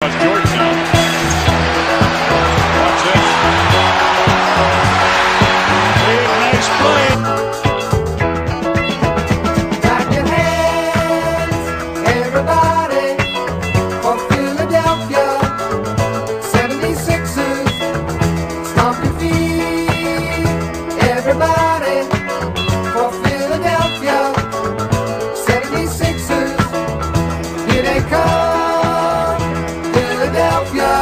Georgetown. Watch this. Big, nice play. Clap your hands, everybody, for Philadelphia 76ers. Stomp your feet, everybody, for Philadelphia 76ers. Here they come, Philadelphia,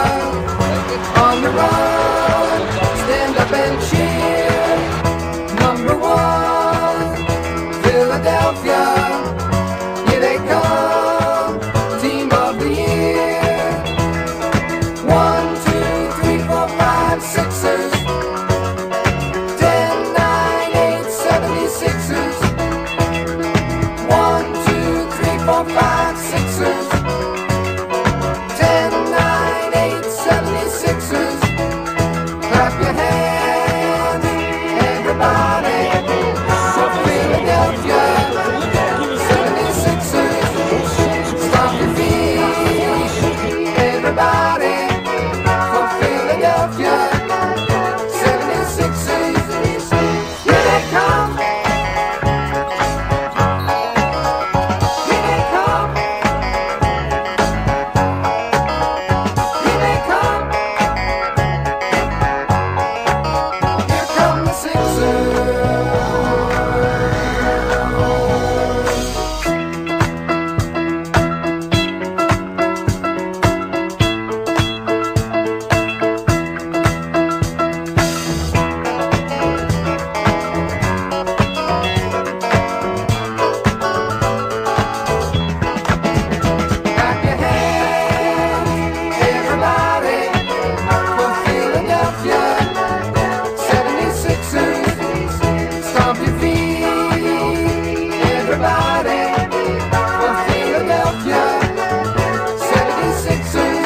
on the run. Stand up and cheer. Number one, Philadelphia, here they come, team of the year. 1, 2, 3, 4, 5, Sixers. 10, 9, 8, 76ers. 1, 2, 3, 4, 5, Sixers. 10, 9, 8, 76ers. Clap your hands, everybody, for Philadelphia 76ers. Stomp your feet, everybody, for Philadelphia 76ers. Here they come. Here they come. Here they come. Here come the Sixers. Clap your hands, everybody, for Philadelphia 76ers. Stomp your feet, everybody, for Philadelphia 76ers.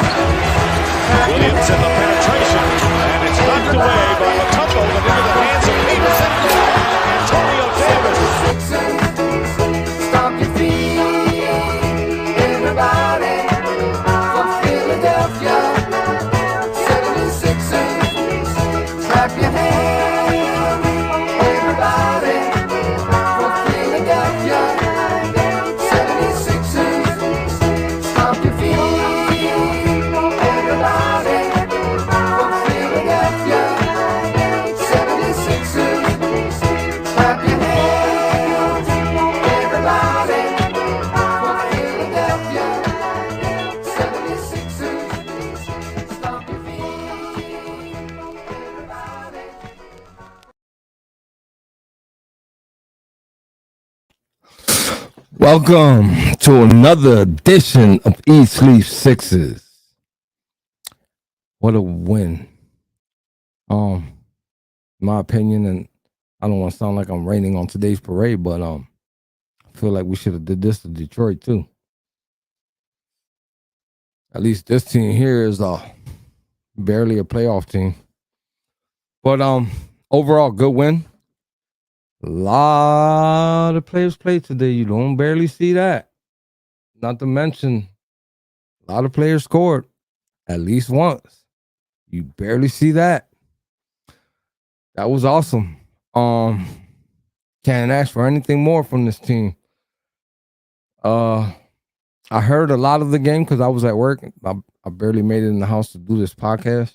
Clap your Williams in the penetration, and it's knocked away by Matumbo, but into the hands of Peterson. Antonio Davis. Stomp your feet, everybody, for Philadelphia 76ers. Clap your hands, everybody, for Philadelphia 76ers. Stomp your feet, everybody, for Philadelphia 76ers. Clap your hands, everybody, for Philadelphia 76ers. Stomp your feet, everybody. Welcome to another edition of East Leaf Sixes. What a win. In my opinion, and I don't want to sound like I'm raining on today's parade, but I feel like we should have did this to Detroit too. At least this team here is barely a playoff team. But overall, good win. A lot of players played today. You don't barely see that. Not to mention, a lot of players scored at least once. You barely see that. That was awesome. Can't ask for anything more from this team. I heard a lot of the game because I was at work. I barely made it in the house to do this podcast.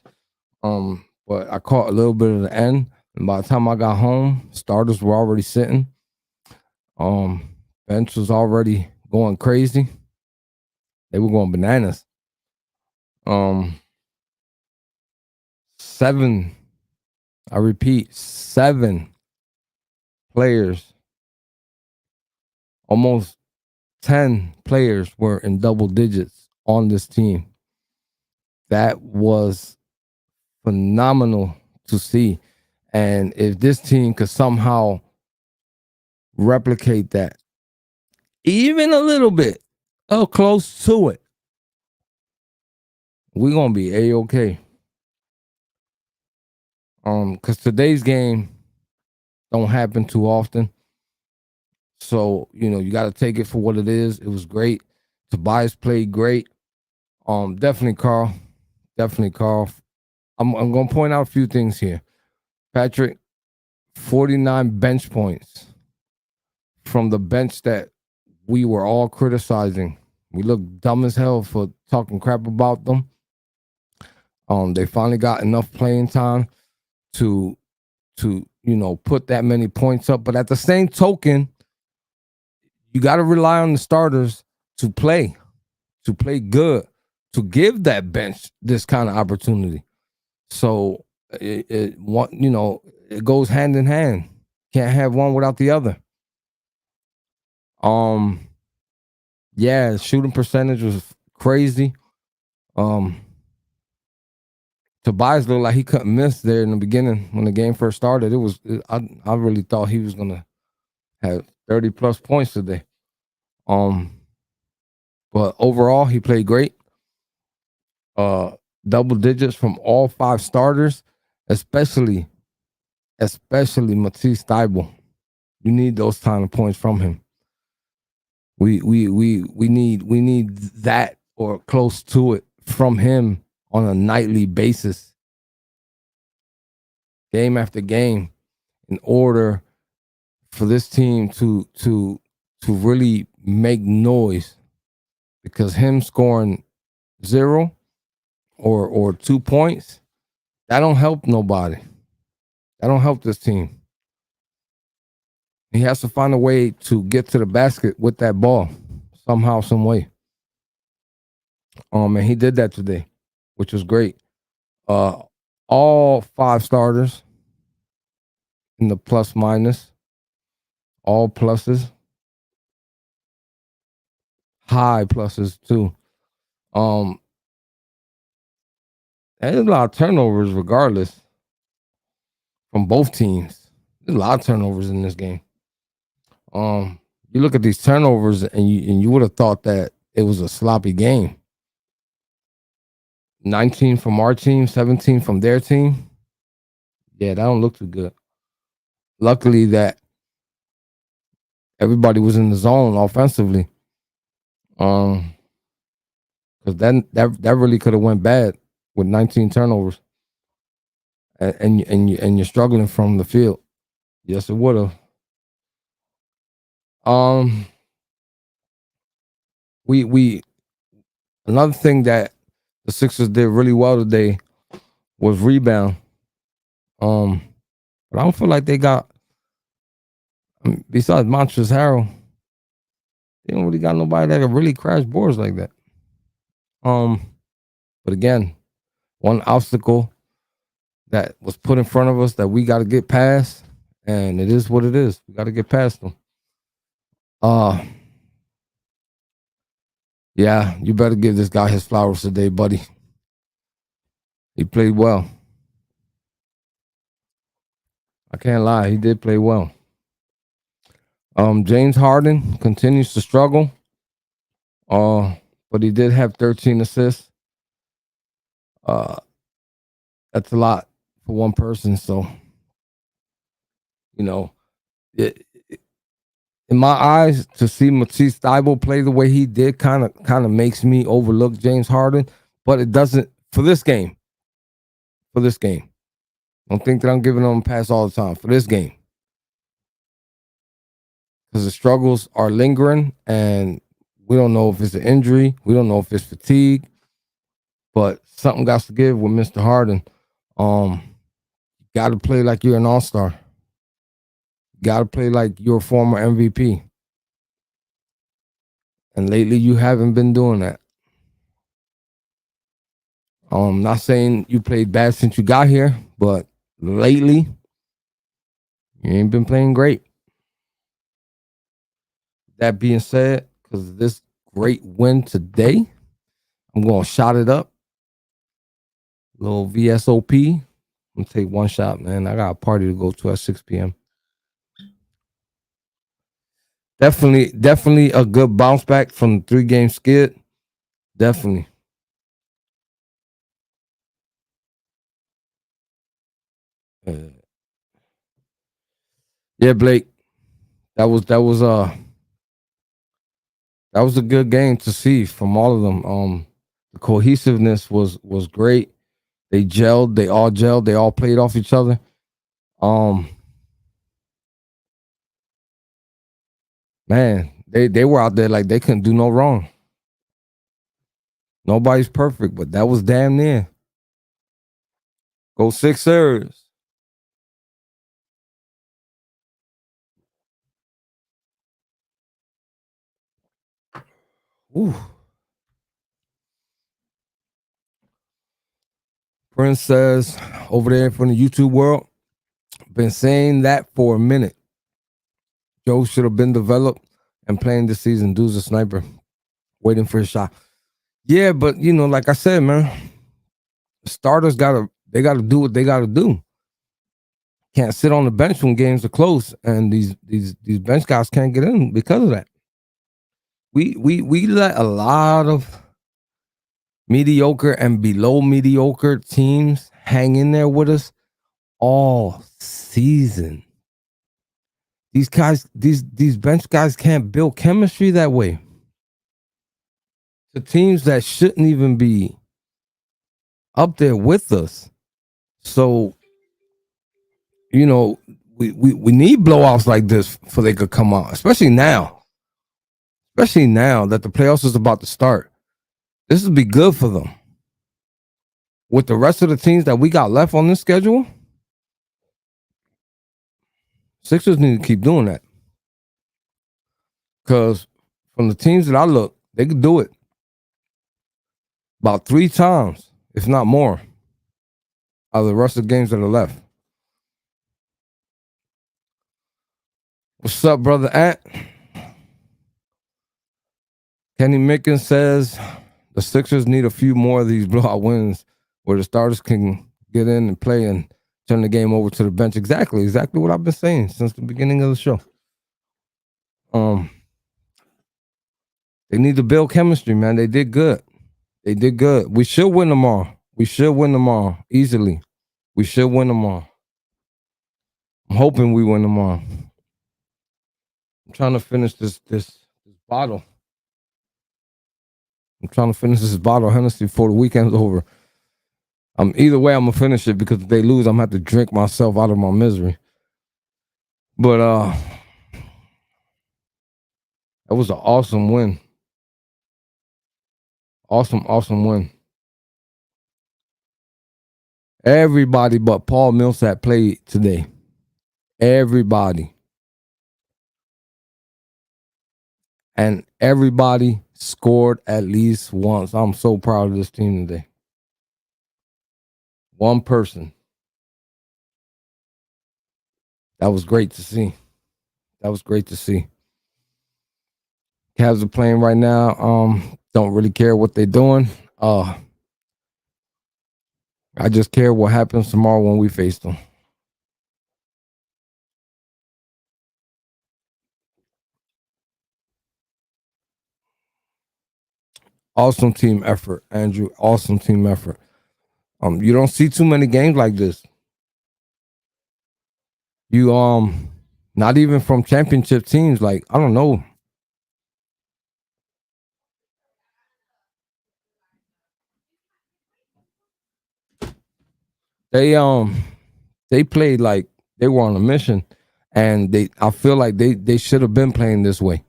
But I caught a little bit of the end. And by the time I got home, starters were already sitting. Bench was already going crazy. They were going bananas. 7, I repeat, 7 players, almost 10 players were in double digits on this team. That was phenomenal to see. And if this team could somehow replicate that, even a little bit, close to it, we're going to be A-okay. Because today's game don't happen too often. So, you know, you got to take it for what it is. It was great. Tobias played great. Definitely, Carl. Definitely, Carl. I'm gonna point out a few things here. Patrick, 49 bench points from the bench that we were all criticizing. We look dumb as hell for talking crap about them. They finally got enough playing time to put that many points up. But at the same token, you got to rely on the starters to play good, to give that bench this kind of opportunity. So it goes hand in hand. Can't have one without the other. Yeah, shooting percentage was crazy. Tobias looked like he couldn't miss there in the beginning when the game first started. I really thought he was gonna have 30 plus points today. But overall he played great. Double digits from all 5 starters, especially Matisse Thybulle. You need those kind of points from him. We need that or close to it from him on a nightly basis, game after game, in order for this team to really make noise. Because him scoring 0 or 2 points, that don't help nobody. That don't help this team. He has to find a way to get to the basket with that ball somehow, some way. And he did that today, which was great. All 5 starters in the plus minus, all pluses, high pluses too. There's a lot of turnovers regardless from both teams. There's a lot of turnovers in this game. You look at these turnovers and you would have thought that it was a sloppy game. 19 from our team, 17 from their team. Yeah, that don't look too good. Luckily that everybody was in the zone offensively. Because then that really could have went bad with 19 turnovers. And you're struggling from the field. Yes, it would have. We another thing that the Sixers did really well today was rebound. But I don't feel like they got, besides Montrezl Harrell, they don't really got nobody that can really crash boards like that. But again, one obstacle that was put in front of us that we got to get past, and it is what it is. We got to get past them. Yeah, you better give this guy his flowers today, buddy. He played well. I can't lie, he did play well. James Harden continues to struggle. But he did have 13 assists. That's a lot for one person. So, in my eyes, to see Matisse Thybulle play the way he did kind of makes me overlook James Harden. But it doesn't for this game. For this game. Don't think that I'm giving him a pass all the time. For this game. Because the struggles are lingering and we don't know if it's an injury. We don't know if it's fatigue. But something got to give with Mr. Harden. Got to play like you're an all-star. Got to play like you're a former MVP. And lately you haven't been doing that. Not saying you played bad since you got here, but lately you ain't been playing great. That being said, because of this great win today, I'm going to shot it up. Little VSOP. I'm going to take one shot, man. I got a party to go to at 6 p.m. Definitely a good bounce back from the 3-game skid. Definitely. Yeah, Blake. That was a good game to see from all of them. The cohesiveness was great. They gelled. They all gelled. They all played off each other. Man, they were out there like they couldn't do no wrong. Nobody's perfect, but that was damn near. Go Sixers. Ooh. Prince says over there from the YouTube world, been saying that for a minute. Joe should have been developed and playing this season. Dude's a sniper, waiting for his shot. Yeah, but you know, like I said, man, starters gotta do what they gotta do. Can't sit on the bench when games are close, and these bench guys can't get in because of that. We let a lot of mediocre and below mediocre teams hang in there with us all season. These guys, these bench guys can't build chemistry that way. The teams that shouldn't even be up there with us. So, you know, we need blowouts like this for they could come out, especially now. Especially now that the playoffs is about to start. This would be good for them. With the rest of the teams that we got left on this schedule, Sixers need to keep doing that. Because from the teams that I look, they could do it about 3 times, if not more, out of the rest of the games that are left. What's up, brother Ant? Kenny Mickens says the Sixers need a few more of these blowout wins where the starters can get in and play and turn the game over to the bench. Exactly what I've been saying since the beginning of the show. They need to build chemistry, man. They did good. We should win them all. Easily. We should win them all. I'm hoping we win them all. I'm trying to finish this bottle. I'm trying to finish this bottle of Hennessy before the weekend's over. Either way, I'm gonna finish it because if they lose, I'm gonna have to drink myself out of my misery. But that was an awesome win. Awesome win. Everybody but Paul Millsap played today. Everybody. And everybody scored at least once. I'm so proud of this team today. One person. That was great to see. Cavs are playing right now. Don't really care what they're doing. I just care what happens tomorrow when we face them. Awesome team effort, Andrew. Awesome team effort. You don't see too many games like this. You not even from championship teams, like, I don't know. They played like they were on a mission, and I feel like they should have been playing this way.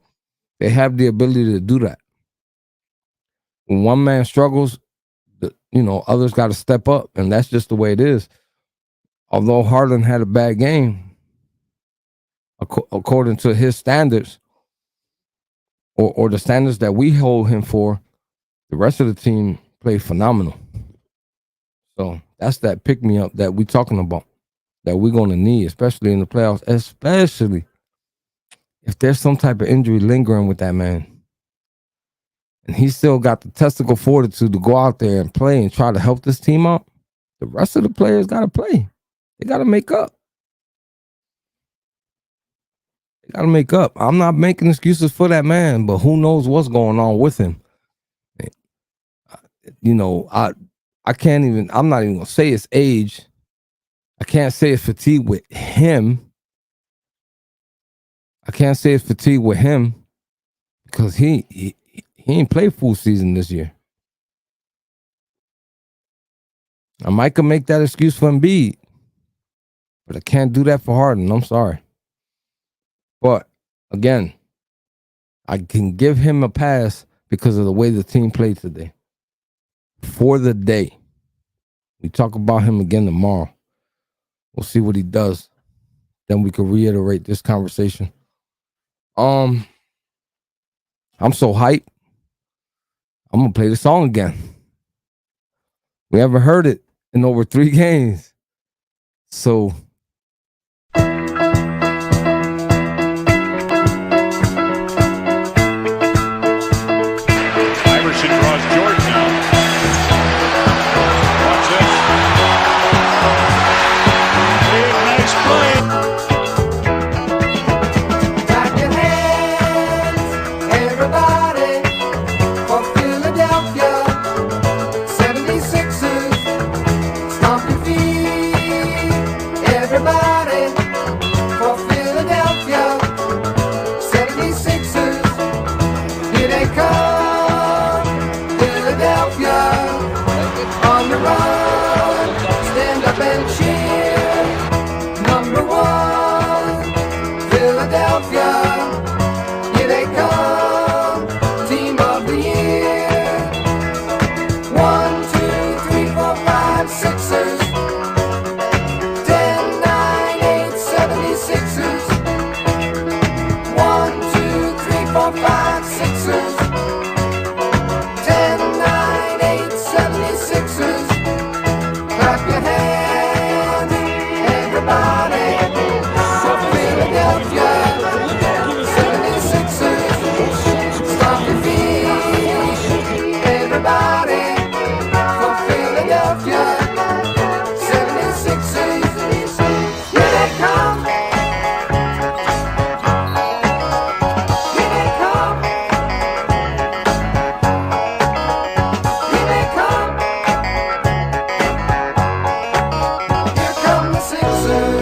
They have the ability to do that. When one man struggles, others got to step up, and that's just the way it is. Although Harden had a bad game, according to his standards, or the standards that we hold him for, the rest of the team played phenomenal. So that's that pick-me-up that we're talking about, that we're going to need, especially in the playoffs, especially if there's some type of injury lingering with that man. And he still got the testicle fortitude to go out there and play and try to help this team out. The rest of the players got to play. They got to make up. I'm not making excuses for that man, but who knows what's going on with him. I can't even, I'm not even going to say it's age. I can't say it's fatigue with him. Because he ain't played full season this year. I might could make that excuse for Embiid, but I can't do that for Harden. I'm sorry. But again, I can give him a pass because of the way the team played today. For the day. We talk about him again tomorrow. We'll see what he does. Then we can reiterate this conversation. I'm so hyped. I'm gonna play the song again. We haven't heard it in over 3 games. So Iverson draws Jordan out. Watch this. Big, nice play. Clap your hands, everybody, for Philadelphia 76ers. Stomp your feet, everybody, for Philadelphia 76ers. Here they come, Philadelphia, on the run. Stand up and cheer. Number 1, Philadelphia. Here they come, team of the year. 1, 2, 3, 4, 5, Sixers. 10, 9, 8, 76ers. 1, 2, 3, 4, 5, Sixers. 10, 9, 8, 76ers. Clap your hands, everybody, for Philadelphia 76ers. Stomp your feet, everybody, for Philadelphia 76ers. Here they come. Here they come. Here they come. Here come the Sixers.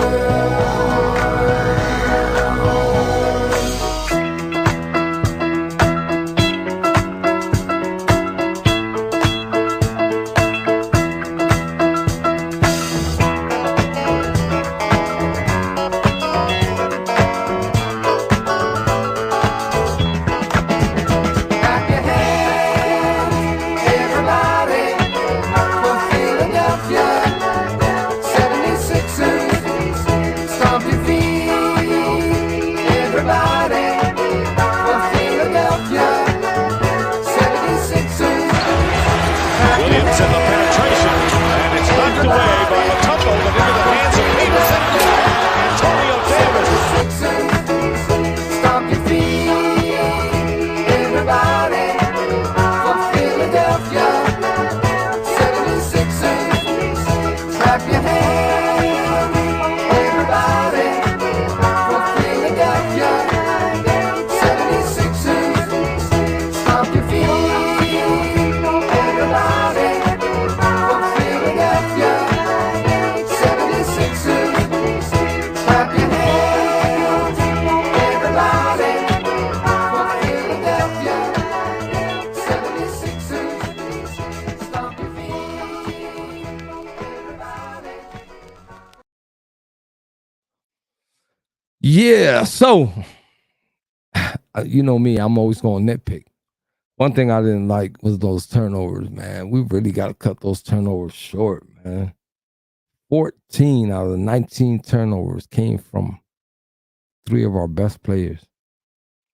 Clap your hands, everybody, for Philadelphia 76ers. Stomp your feet, everybody, for Philadelphia 76ers. Clap your Williams in the penetration, and it's knocked away by Matumbo, but into the hands of Peterson. Antonio Davis. Sixers. Stomp your feet, everybody, for Philadelphia 76ers. Clap your hands, everybody, for Philadelphia 76ers. Stomp your feet, everybody, for Philadelphia 76ers. Clap your hands, everybody, for Philadelphia 76ers. Stomp your feet, everybody. yeah, so you know me, I'm always going to nitpick. One thing I didn't like was those turnovers, man. We really got to cut those turnovers short, man. 14 out of the 19 turnovers came from 3 of our best players.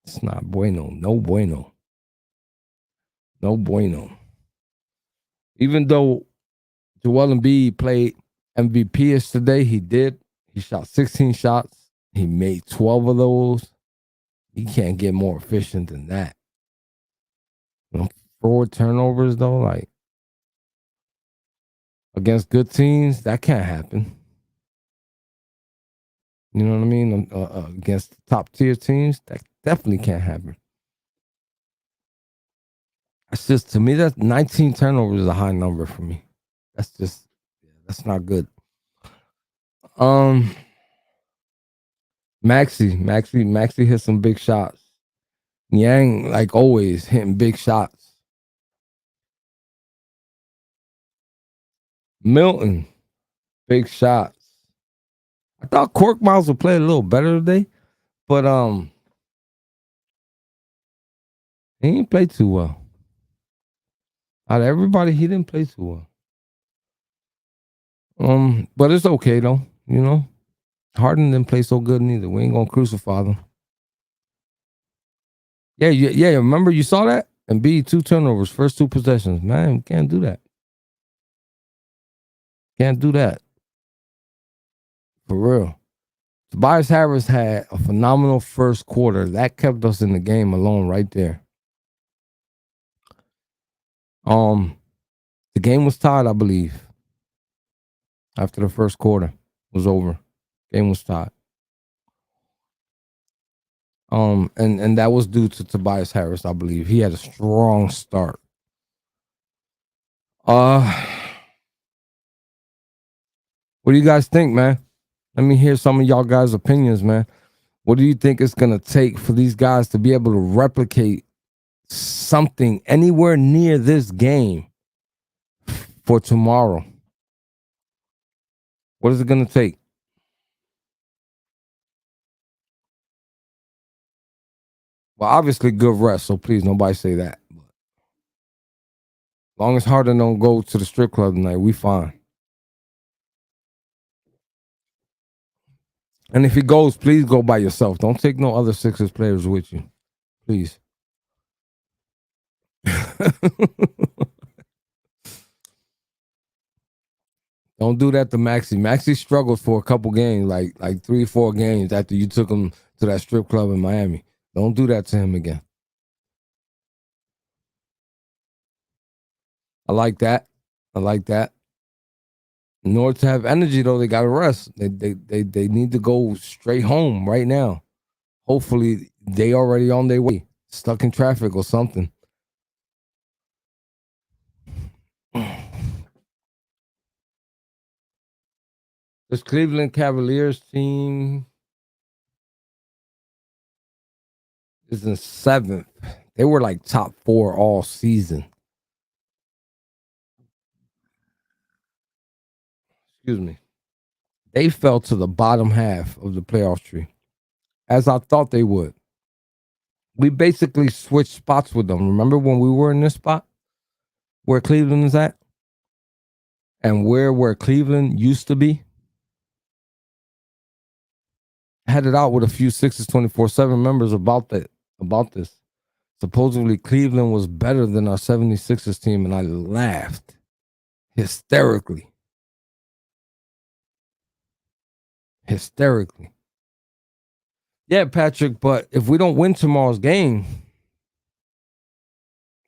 It's not bueno. No bueno. No bueno. Even though Joel Embiid played MVP-ish today, he did. He shot 16 shots. He made 12 of those. He can't get more efficient than that. 4 turnovers, though, like, against good teams, that can't happen. You know what I mean? Against top tier teams, that definitely can't happen. That's just, to me, that's 19 turnovers is a high number for me. That's not good. Maxi hit some big shots. Yang, like always, hitting big shots. Milton, big shots. I thought Cork Miles would play a little better today, but he didn't play too well. Out of everybody, he didn't play too well. But it's okay though, you know. Harden didn't play so good neither. We ain't gonna crucify them. Yeah. Remember you saw that? And B, 2 turnovers, first 2 possessions. Man, can't do that. Can't do that. For real. Tobias Harris had a phenomenal first quarter. That kept us in the game alone right there. The game was tied, I believe. After the first quarter was over. Game was tied. And that was due to Tobias Harris, I believe. He had a strong start. What do you guys think, man? Let me hear some of y'all guys' opinions, man. What do you think it's gonna take for these guys to be able to replicate something anywhere near this game for tomorrow? What is it gonna take? Well, obviously good rest, so please nobody say that. As long as Harden don't go to the strip club tonight, we fine. And if he goes, please go by yourself. Don't take no other Sixers players with you. Please. Don't do that to Maxey. Maxey struggled for a couple games, like 3-4 games after you took him to that strip club in Miami. Don't do that to him again. I like that. In order to have energy, though, they got to rest. They need to go straight home right now. Hopefully, they already on their way, stuck in traffic or something. This Cleveland Cavaliers team is in 7th. They were like top 4 all season. Excuse me. They fell to the bottom half of the playoff tree, as I thought they would. We basically switched spots with them. Remember when we were in this spot where Cleveland is at? And where Cleveland used to be? Headed out with a few Sixers 24/7 members about this. Supposedly Cleveland was better than our 76ers team, and I laughed hysterically. Yeah, Patrick, but if we don't win tomorrow's game,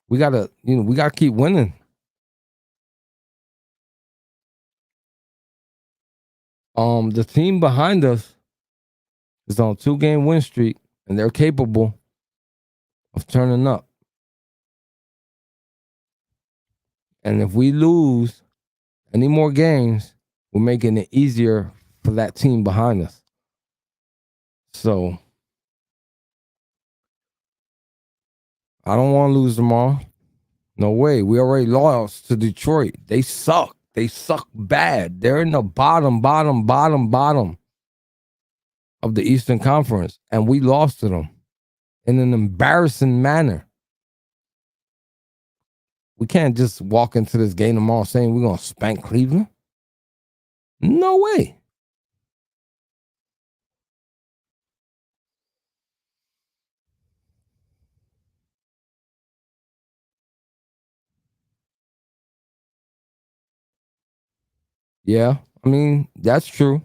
we gotta keep winning. The team behind us is on a 2-game win streak, and they're capable of turning up. And if we lose any more games, we're making it easier for that team behind us. So I don't want to lose tomorrow. No way. We already lost to Detroit. They suck. They suck bad. They're in the bottom of the Eastern Conference, and we lost to them in an embarrassing manner. We can't just walk into this game tomorrow saying we're going to spank Cleveland. No way. Yeah, I mean, that's true.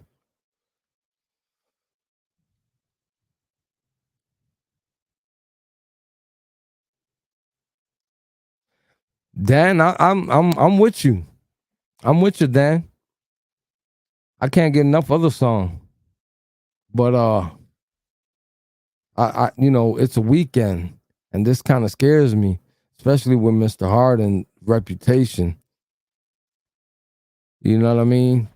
Dan, I'm with you. I'm with you, Dan. I can't get enough of the song. But I it's a weekend, and this kind of scares me, especially with Mr. Harden's reputation. You know what I mean?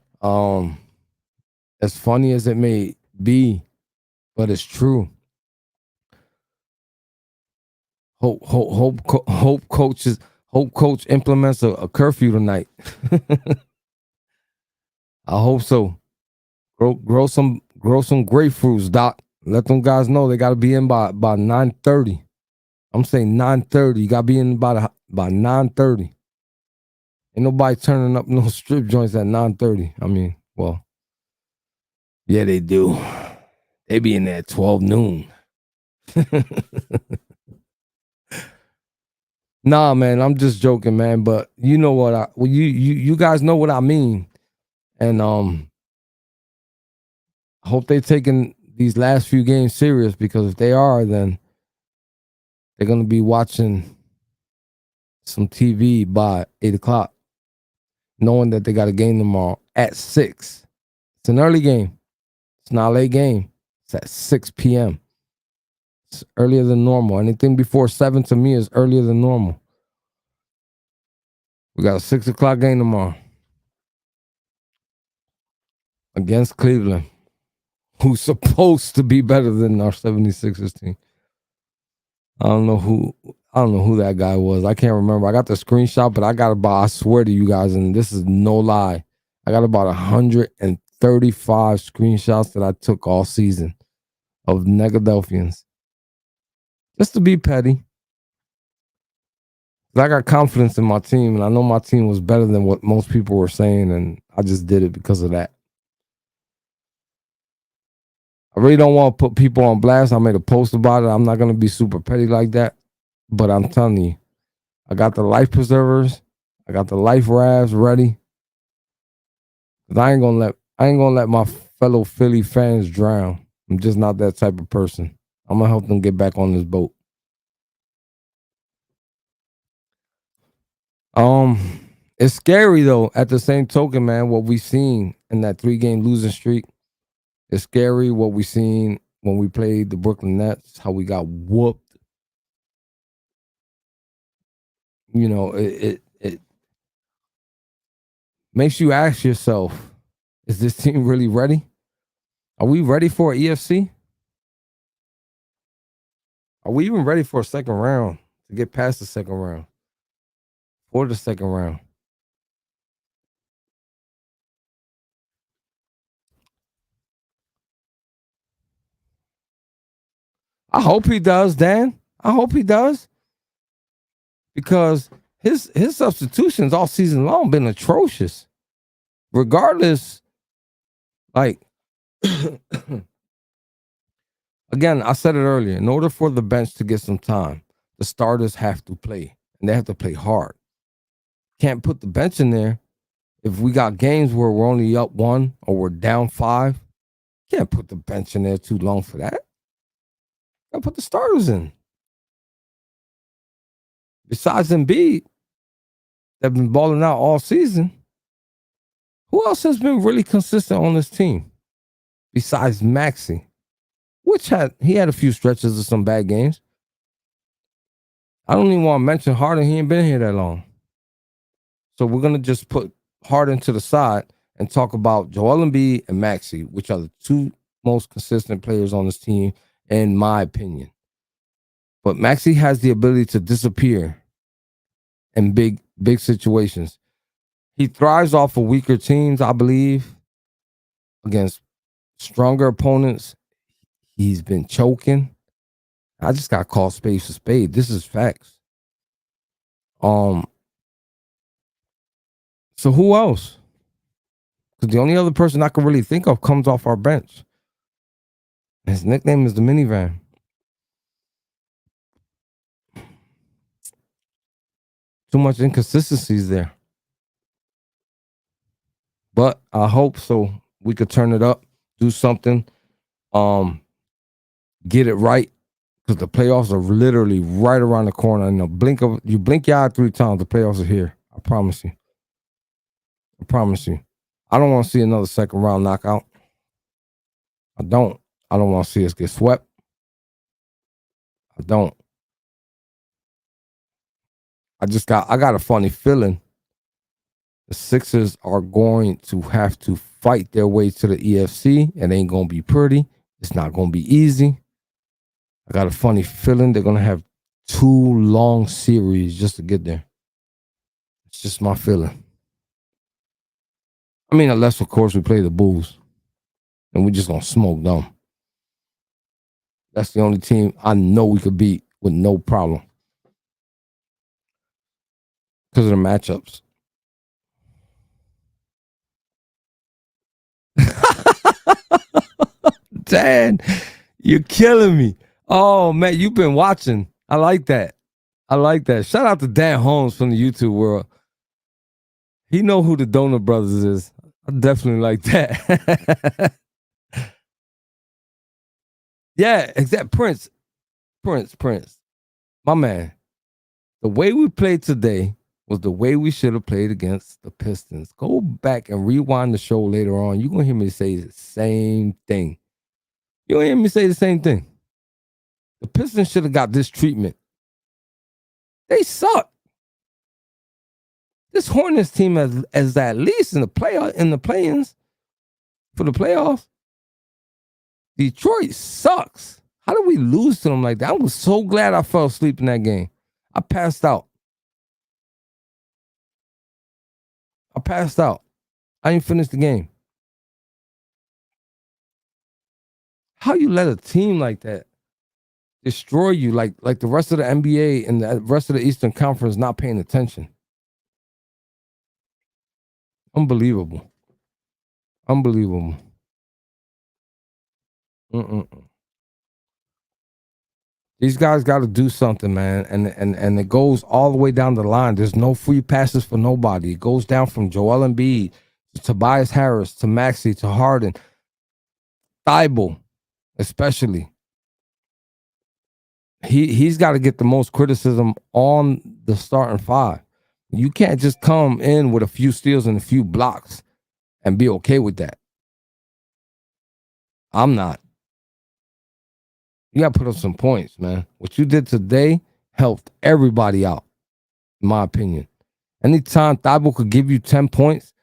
As funny as it may be, but it's true. Hope coach implements a curfew tonight. I hope so. Grow some grapefruits, Doc. Let them guys know they got to be in by 9:30. I'm saying 9:30. You got to be in by 9:30. Ain't nobody turning up no strip joints at 9:30. I mean, well, yeah, they do. They be in there at 12 noon. Nah, man, I'm just joking, man. But you know what you guys know what I mean. And I hope they taking these last few games serious, because if they are, then they're gonna be watching some TV by 8 o'clock, knowing that they got a game tomorrow at 6. It's an early game. It's not a late game. It's at 6 p.m. It's earlier than normal. Anything before 7 to me is earlier than normal. We got a 6 o'clock game tomorrow against Cleveland, who's supposed to be better than our 76ers team. I don't know who that guy was. I can't remember. I got the screenshot, but I swear to you guys, and this is no lie, I got about 135 screenshots that I took all season of Negadelphians. Just to be petty. I got confidence in my team, and I know my team was better than what most people were saying, and I just did it because of that. I really don't want to put people on blast. I made a post about it. I'm not going to be super petty like that. But I'm telling you, I got the life preservers. I got the life rafts ready. Cause I ain't gonna let my fellow Philly fans drown. I'm just not that type of person. I'm gonna help them get back on this boat. It's scary though. At the same token, man, what we seen in that 3-game losing streak. It's scary what we seen when we played the Brooklyn Nets, how we got whooped. You know, it makes you ask yourself, is this team really ready? Are we ready for EFC? Are we even ready for a second round, to get past the second round? Or the second round? I hope he does, Dan. I hope he does. Because his substitutions all season long been atrocious. Regardless, like again, I said it earlier. In order for the bench to get some time, the starters have to play, and they have to play hard. Can't put the bench in there if we got games where we're only up 1 or we're down 5. Can't put the bench in there too long for that. Gotta put the starters in. Besides Embiid, they've been balling out all season. Who else has been really consistent on this team besides Maxey? He had a few stretches of some bad games. I don't even want to mention Harden. He ain't been here that long. So we're gonna just put Harden to the side and talk about Joel Embiid and Maxey, which are the 2 most consistent players on this team, in my opinion. But Maxey has the ability to disappear in big situations. He thrives off of weaker teams, I believe. Against stronger opponents, he's been choking. I just got to call spade for spade. This is facts. So who else? Because the only other person I can really think of comes off our bench. His nickname is the minivan. Too much inconsistencies there. But I hope so. We could turn it up, do something, get it right, because the playoffs are literally right around the corner. In the blink your eye 3 times, the playoffs are here. I promise you. I promise you. I don't want to see another second round knockout. I don't want to see us get swept. I don't. I got a funny feeling the Sixers are going to have to fight their way to the EFC. It ain't going to be pretty. It's not going to be easy. I got a funny feeling they're going to have 2 long series just to get there. It's just my feeling. I mean, unless, of course, we play the Bulls. And we're just going to smoke them. That's the only team I know we could beat with no problem. Because of the matchups. Dan, you're killing me. Oh, man, you've been watching. I like that. I like that. Shout out to Dan Holmes from the YouTube world. He know who the Donut Brothers is. I definitely like that. Yeah, exact. Prince. My man. The way we played today was the way we should have played against the Pistons. Go back and rewind the show later on. You're going to hear me say the same thing. You're going to hear me say the same thing. The Pistons should have got this treatment. They suck. This Hornets team is at least in the play-ins for the playoffs. Detroit sucks. How did we lose to them like that? I was so glad I fell asleep in that game. I passed out. I didn't finish the game. How you let a team like that destroy you like the rest of the NBA and the rest of the Eastern Conference not paying attention? Unbelievable. These guys got to do something, man. And it goes all the way down the line. There's no free passes for nobody. It goes down from Joel Embiid to Tobias Harris to Maxey to Harden. Thibault, especially. He's got to get the most criticism on the starting five. You can't just come in with a few steals and a few blocks and be okay with that. I'm not. You got to put up some points, man. What you did today helped everybody out, in my opinion. Anytime Thibault could give you 10 points,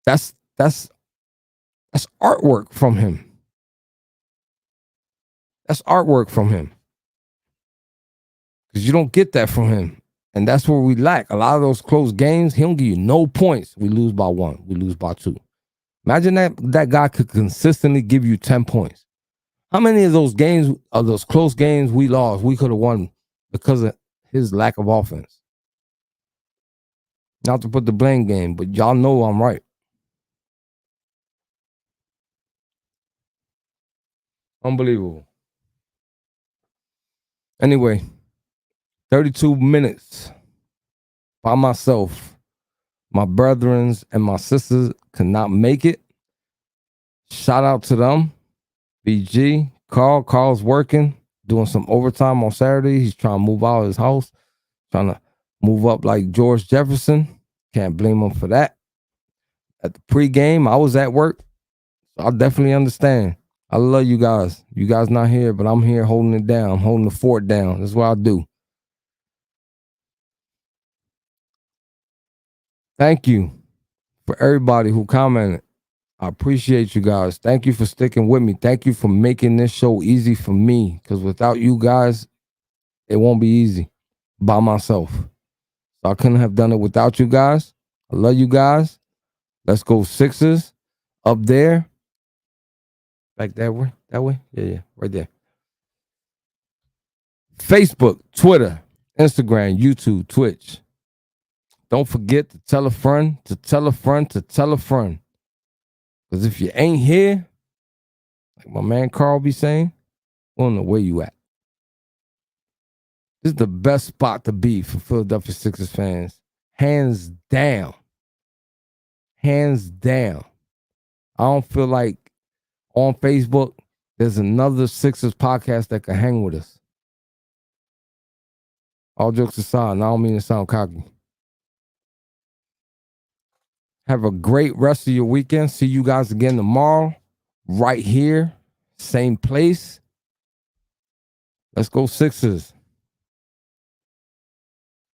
that's artwork from him. That's artwork from him. Because you don't get that from him. And that's where we lack. A lot of those close games, he don't give you no points. We lose by 1. We lose by 2. Imagine that guy could consistently give you 10 points. How many of those games, of those close games we lost, we could have won because of his lack of offense? Not to put the blame game, but y'all know I'm right. Unbelievable. Anyway, 32 minutes by myself. My brethrens and my sisters could not make it. Shout out to them. BG, Carl's working, doing some overtime on Saturday. He's trying to move out of his house, trying to move up like George Jefferson. Can't blame him for that. At the pregame, I was at work, so I definitely understand. I love you guys. You guys not here, but I'm here holding it down. I'm holding the fort down. That's what I do. Thank you for everybody who commented. I appreciate you guys. Thank you for sticking with me. Thank you for making this show easy for me. Because without you guys, it won't be easy by myself. So I couldn't have done it without you guys. I love you guys. Let's go Sixers up there. Back that way? That way? Yeah. Right there. Facebook, Twitter, Instagram, YouTube, Twitch. Don't forget to tell a friend, to tell a friend, to tell a friend. Because if you ain't here, like my man Carl be saying, we don't know where you at. This is the best spot to be for Philadelphia Sixers fans. Hands down. Hands down. I don't feel like on Facebook there's another Sixers podcast that can hang with us. All jokes aside, and I don't mean to sound cocky. Have a great rest of your weekend. See you guys again tomorrow, right here, same place. Let's go Sixers.